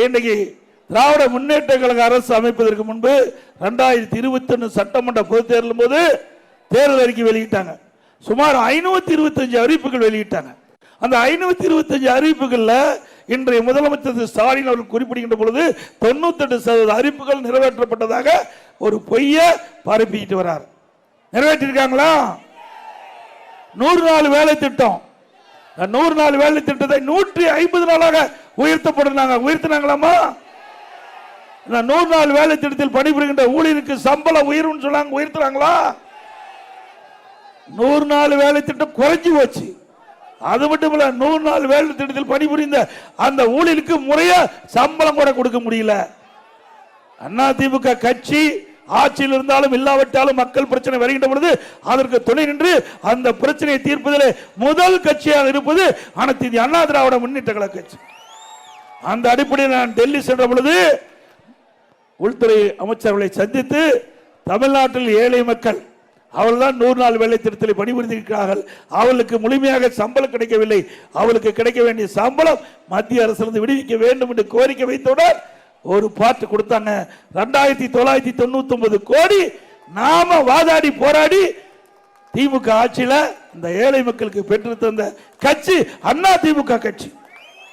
இன்றைக்கு திராவிட முன்னேற்ற கழக அரசு அமைப்பதற்கு முன்பு 2021 சட்டமன்ற பொதுத் தேர்தலும் போது தேர்தல் அறிக்கை வெளியிட்டாங்க. சுமார் 525 அறிவிப்புகள் வெளியிட்டாங்க. அந்த 525 அறிவிப்புகள்ல இன்றைய முதலமைச்சர் ஸ்டாலின் அவர்கள் குறிப்பிடுகின்ற பொழுது 98% அறிவிப்புகள் நிறைவேற்றப்பட்டதாக ஒரு பொய்ய பரப்பிட்டு வரார். நிறைவேற்றிருக்காங்களா? 100 நாள் வேலை திட்டம், 100 நாள் வேலை திட்டத்தை 150 நாளாக உயர்த்தினாங்களாமா? 100 நாள் வேலை திட்டத்தில் பணிபுரிகின்ற ஊழியருக்கு சம்பள உயர்வுன்னு சொன்னாங்க, உயர்த்துறாங்களா? 100 நாள் வேலை திட்டம் குறைஞ்சு போச்சு. அது மட்டும் இல்ல, 100 நாள் வேலை திட்டத்தில் பணிபுரிந்த அந்த ஊழியருக்கு முறையா சம்பளம் கூட கொடுக்க முடியல. அதிமுக கட்சி ஆட்சியில் இருந்தாலும் இல்லாவிட்டாலும் மக்கள் பிரச்சனை வருகின்ற பொழுது அதற்கு துணை நின்று அந்த பிரச்சனையை தீர்ப்பதில் முதல் கட்சியாக இருப்பது அனைத்து இந்திய அண்ணா திராவிட முன்னேற்ற கழக கட்சி. அந்த அடிப்படையில் நான் டெல்லி சென்ற பொழுது உள்துறை அமைச்சர்களை சந்தித்து தமிழ்நாட்டில் ஏழை மக்கள் அவர்கள்தான் 100 நாள் வேலை திட்டத்தில் பணிபுரிந்திருக்கிறார்கள், அவர்களுக்கு முழுமையாக சம்பளம் கிடைக்கவில்லை, அவளுக்கு கிடைக்க வேண்டிய சம்பளம் மத்திய அரசிலிருந்து விடுவிக்க வேண்டும் என்று கோரிக்கை வைத்தவுடன் ஒரு பாட்டு கொடுத்தாங்க. 2999 கோடி நாம வாதாடி போராடி திமுக ஆட்சியில இந்த ஏழை மக்களுக்கு பெற்று தந்த கட்சி அண்ணா திமுக கட்சி.